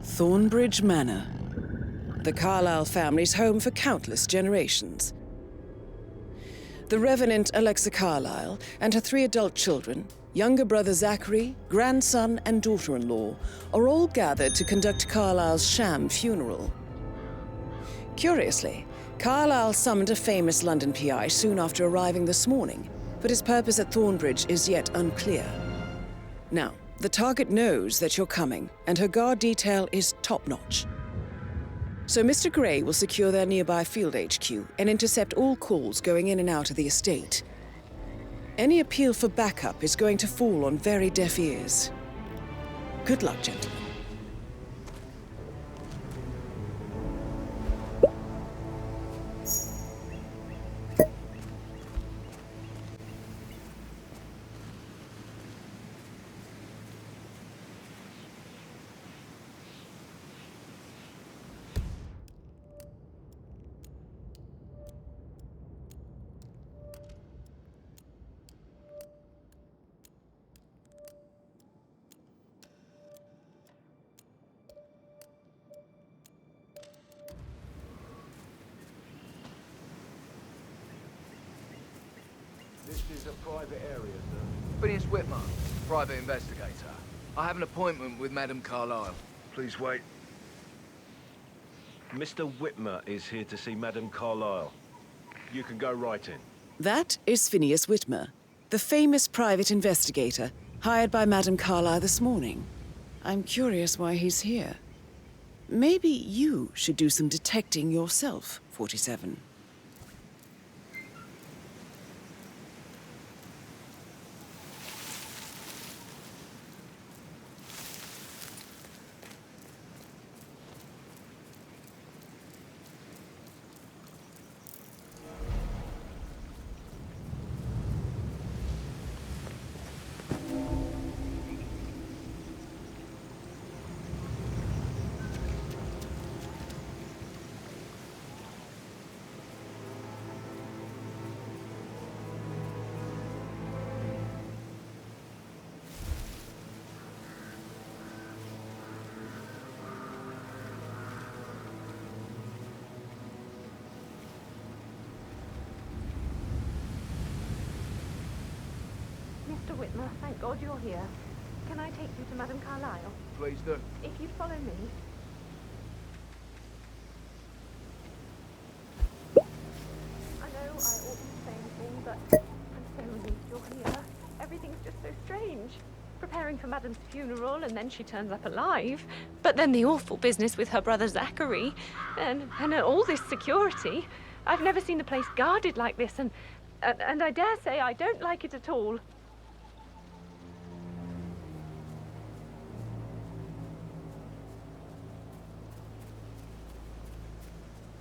Thornbridge Manor. The Carlyle family's home for countless generations. The Revenant Alexa Carlyle and her 3 adult children, younger brother Zachary, grandson, and daughter-in-law, are all gathered to conduct Carlyle's sham funeral. Curiously, Carlyle summoned a famous London PI soon after arriving this morning, but his purpose at Thornbridge is yet unclear. Now, the target knows that you're coming, and her guard detail is top-notch. So Mr. Gray will secure their nearby field HQ and intercept all calls going in and out of the estate. Any appeal for backup is going to fall on very deaf ears. Good luck, gentlemen. This is a private area, sir. Phineas Whitmer, private investigator. I have an appointment with Madame Carlyle. Please wait. Mr. Whitmer is here to see Madame Carlyle. You can go right in. That is Phineas Whitmer, the famous private investigator hired by Madame Carlyle this morning. I'm curious why he's here. Maybe you should do some detecting yourself, 47. Mr. Whitmer, thank God you're here. Can I take you to Madame Carlyle? Please do. If you'd follow me. I know I oughtn't to say anything, but I'm so relieved you're here. Everything's just so strange. Preparing for Madame's funeral, and then she turns up alive. But then the awful business with her brother Zachary, and all this security. I've never seen the place guarded like this, and I dare say I don't like it at all.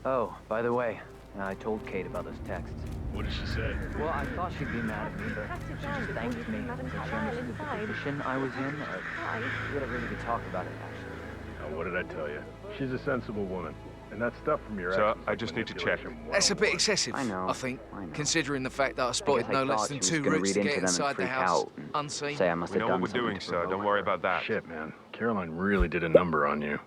Oh, by the way, I told Kate about those texts. What did she say? Well, I thought she'd be mad at me, but she just thanked me. That she understood the position I was in. We had a really good talk about it, actually. Oh, what did I tell you? She's a sensible woman. And that stuff from your So, ex I just need to check. That's a bit excessive, I know, I think, I know. considering the fact that I spotted I no less thought than she was 2 gonna routes read to into get them and inside the freak house, out and unseen. Say I must We have know what done we're something doing, to so provoke don't her. worry about that. Shit, man. Caroline really did a number on you.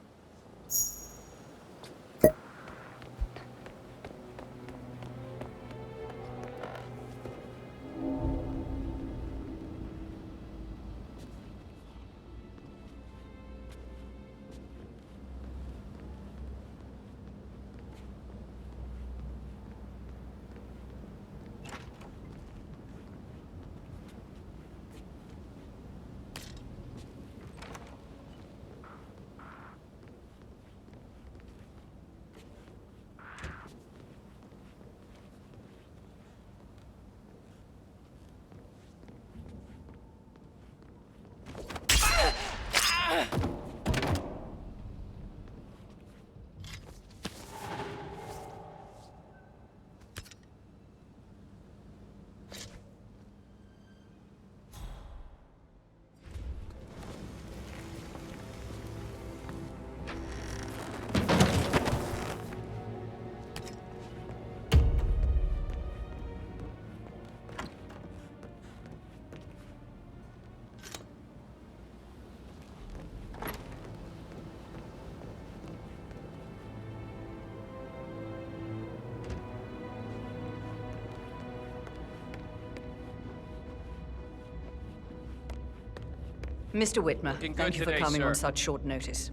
Mr. Whitmer, Looking thank good you for today, coming sir. on such short notice.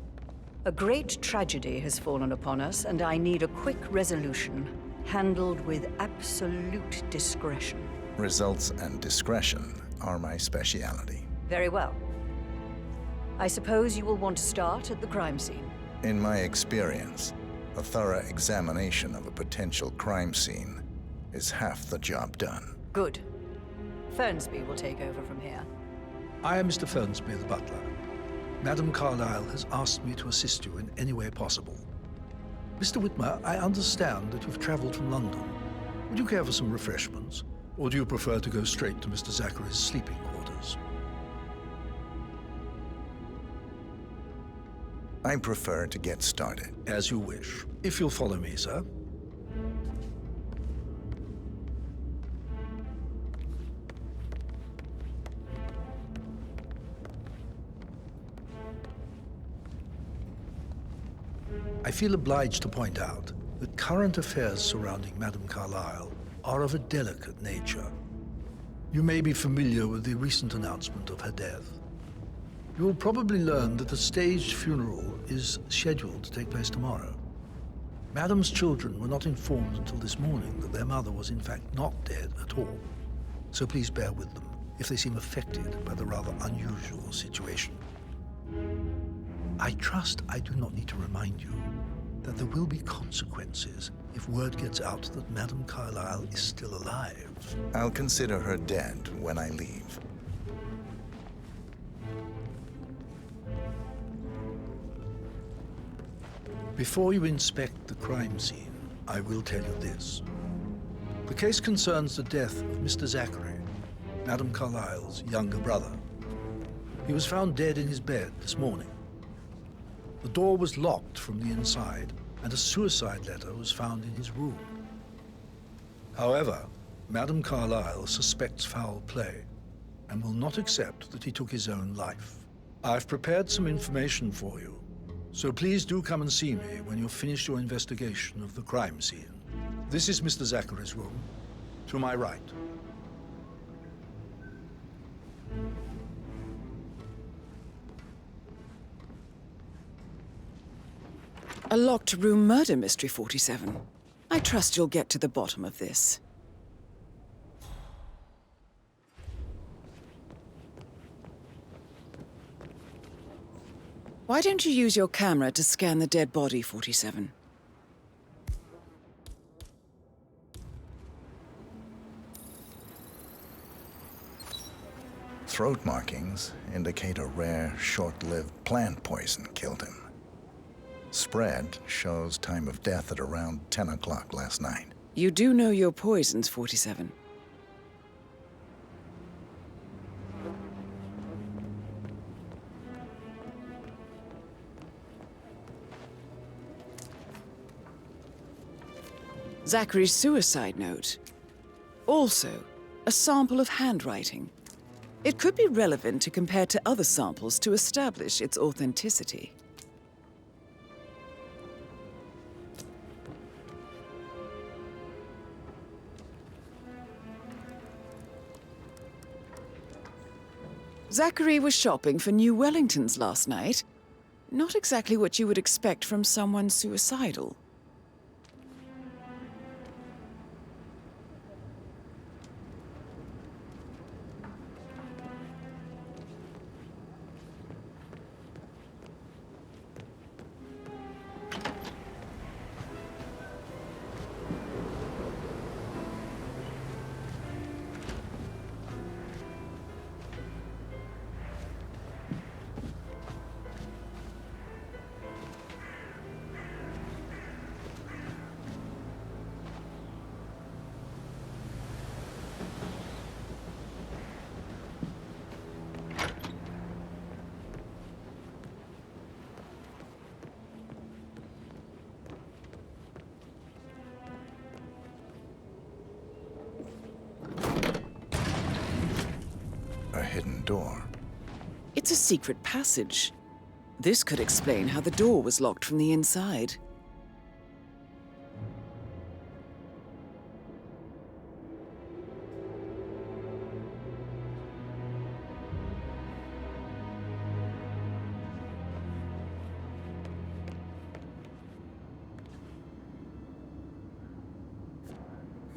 A great tragedy has fallen upon us, and I need a quick resolution, handled with absolute discretion. Results and discretion are my speciality. Very well. I suppose you will want to start at the crime scene. In my experience, a thorough examination of a potential crime scene is half the job done. Good. Fernsby will take over from here. I am Mr. Fernsby, the butler. Madam Carlyle has asked me to assist you in any way possible. Mr. Whitmer, I understand that you've traveled from London. Would you care for some refreshments? Or do you prefer to go straight to Mr. Zachary's sleeping quarters? I prefer to get started. As you wish. If you'll follow me, sir. I feel obliged to point out that current affairs surrounding Madame Carlyle are of a delicate nature. You may be familiar with the recent announcement of her death. You will probably learn that a staged funeral is scheduled to take place tomorrow. Madame's children were not informed until this morning that their mother was in fact not dead at all. So please bear with them if they seem affected by the rather unusual situation. I trust I do not need to remind you that there will be consequences if word gets out that Madame Carlyle is still alive. I'll consider her dead when I leave. Before you inspect the crime scene, I will tell you this. The case concerns the death of Mr. Zachary, Madame Carlyle's younger brother. He was found dead in his bed this morning. The door was locked from the inside, and a suicide letter was found in his room. However, Madame Carlyle suspects foul play and will not accept that he took his own life. I've prepared some information for you, so please do come and see me when you've finished your investigation of the crime scene. This is Mr. Zachary's room, to my right. A locked room murder mystery, 47. I trust you'll get to the bottom of this. Why don't you use your camera to scan the dead body, 47? Throat markings indicate a rare, short-lived plant poison killed him. Spread shows time of death at around 10 o'clock last night. You do know your poisons, 47. Zachary's suicide note. Also, a sample of handwriting. It could be relevant to compare to other samples to establish its authenticity. Zachary was shopping for new Wellingtons last night. Not exactly what you would expect from someone suicidal. A hidden door. It's a secret passage. This could explain how the door was locked from the inside.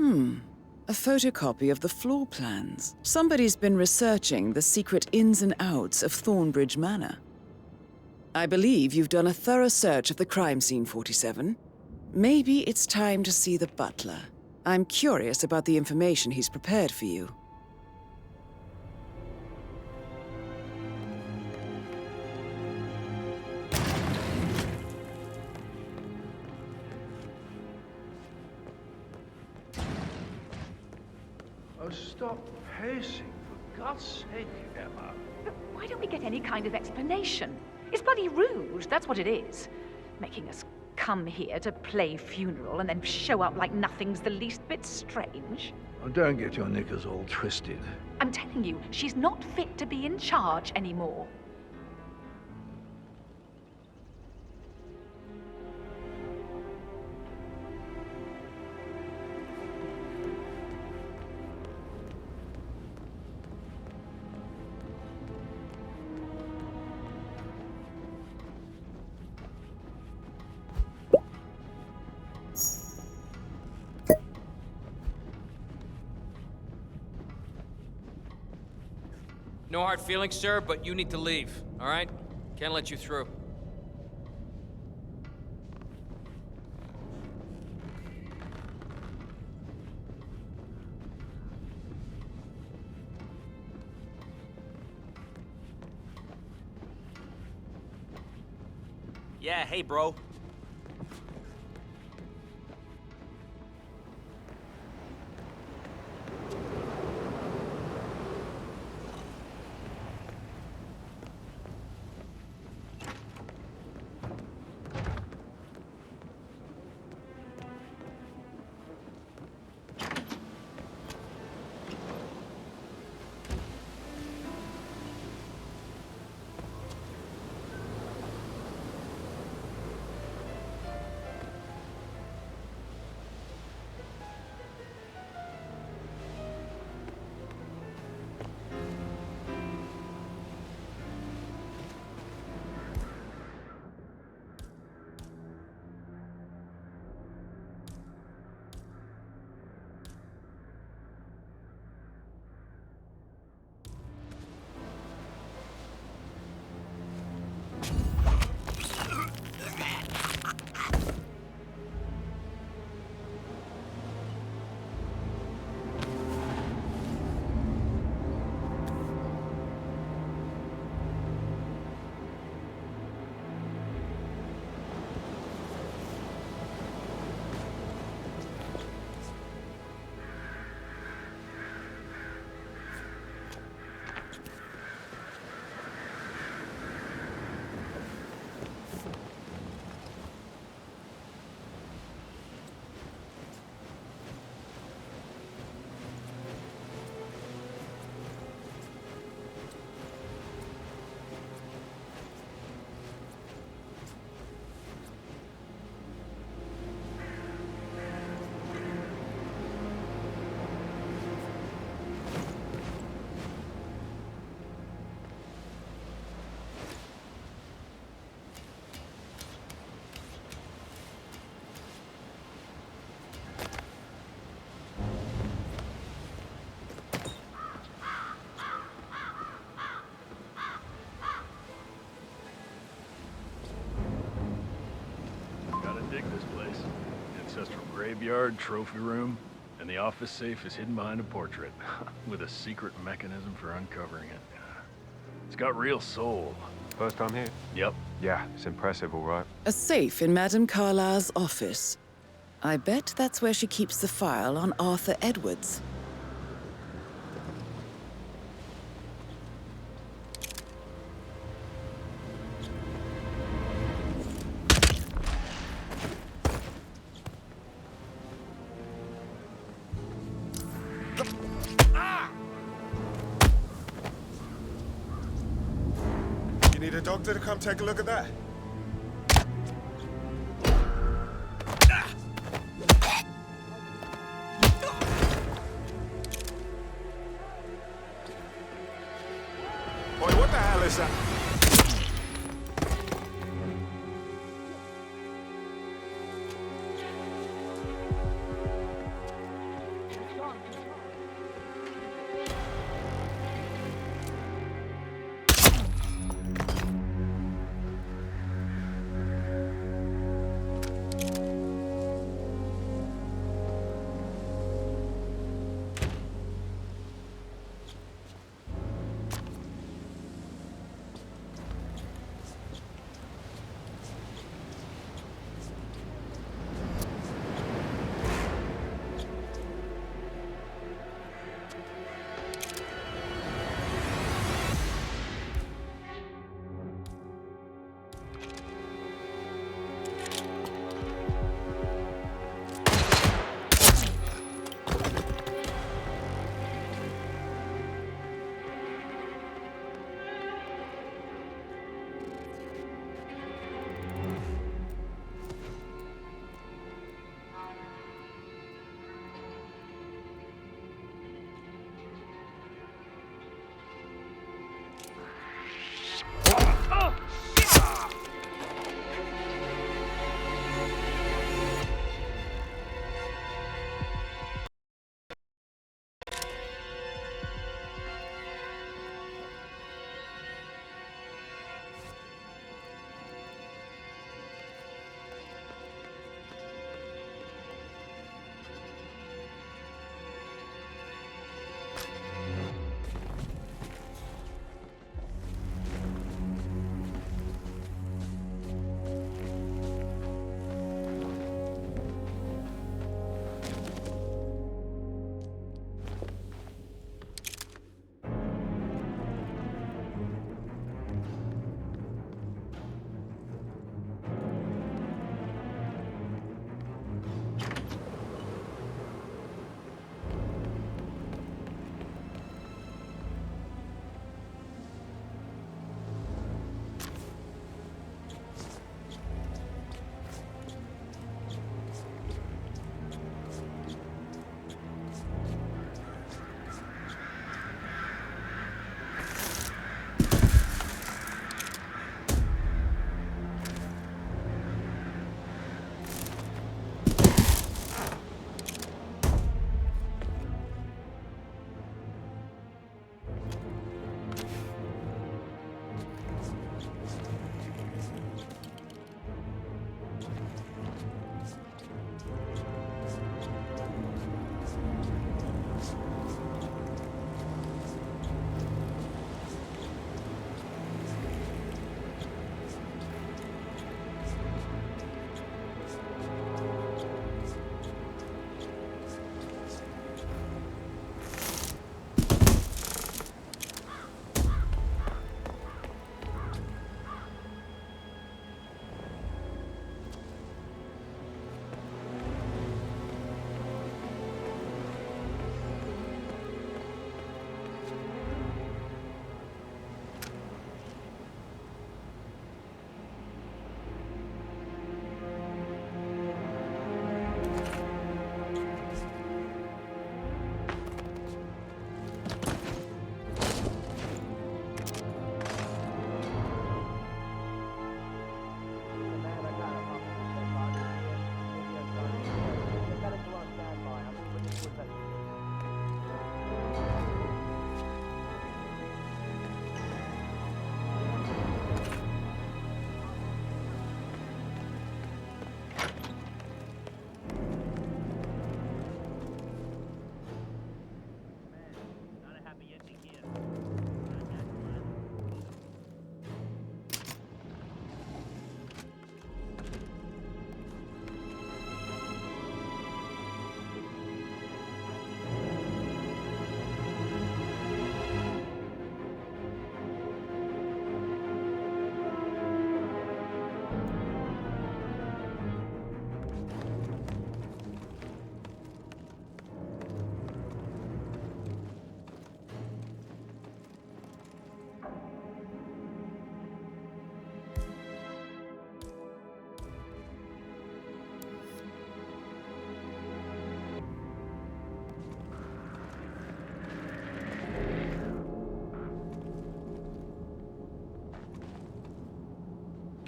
A photocopy of the floor plans. Somebody's been researching the secret ins and outs of Thornbridge Manor. I believe you've done a thorough search of the crime scene, 47. Maybe it's time to see the butler. I'm curious about the information he's prepared for you. Oh, stop pacing, for God's sake, Emma. But why don't we get any kind of explanation? It's bloody rude, that's what it is. Making us come here to play funeral and then show up like nothing's the least bit strange. Oh, don't get your knickers all twisted. I'm telling you, she's not fit to be in charge anymore. No hard feelings, sir, but you need to leave, all right? Can't let you through. Yeah, hey, bro. Dig this place. Ancestral graveyard, trophy room, and the office safe is hidden behind a portrait with a secret mechanism for uncovering it. It's got real soul. First time here? Yep. Yeah, it's impressive, all right. A safe in Madame Carlyle's office. I bet that's where she keeps the file on Arthur Edwards. Need a doctor to come take a look at that? Boy, what the hell is that?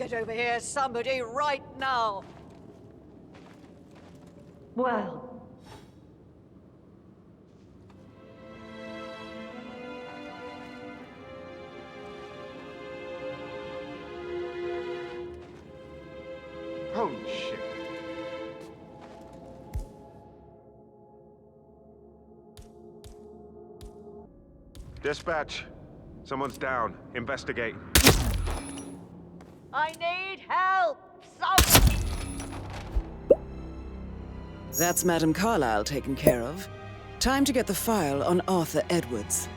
Get over here, somebody, right now! Well, Holy shit. Dispatch. Someone's down. Investigate. I need help! That's Madam Carlyle taken care of. Time to get the file on Arthur Edwards.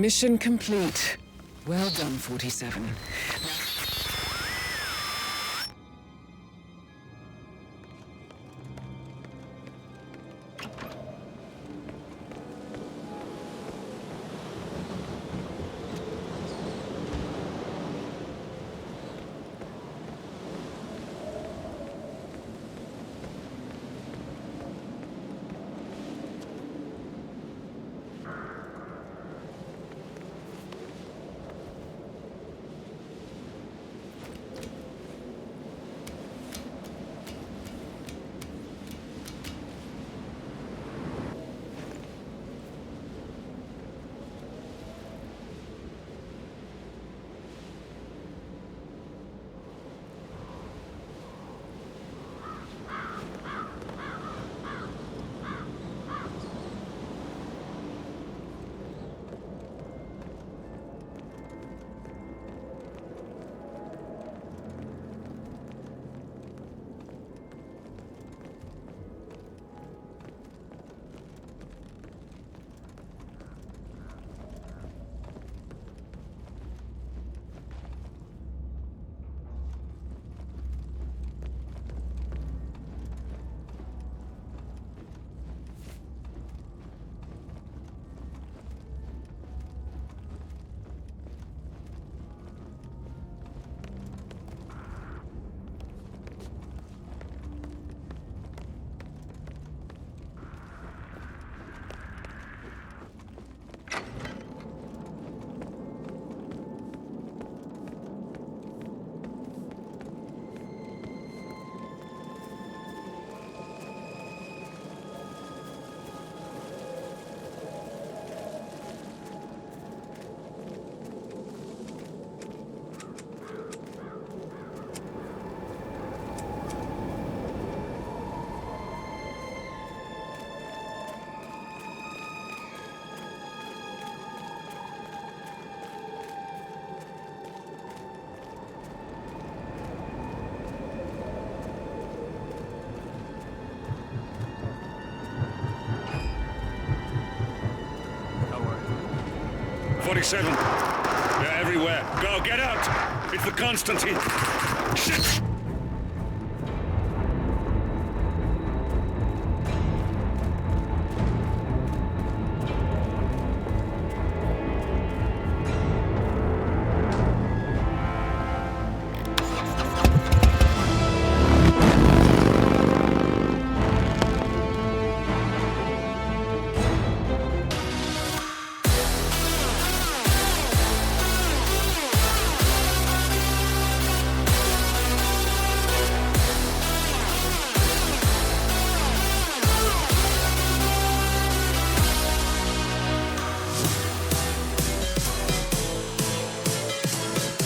Mission complete. Well done, 47. 27. They're everywhere. Go, get out! It's the Constantine. Shit!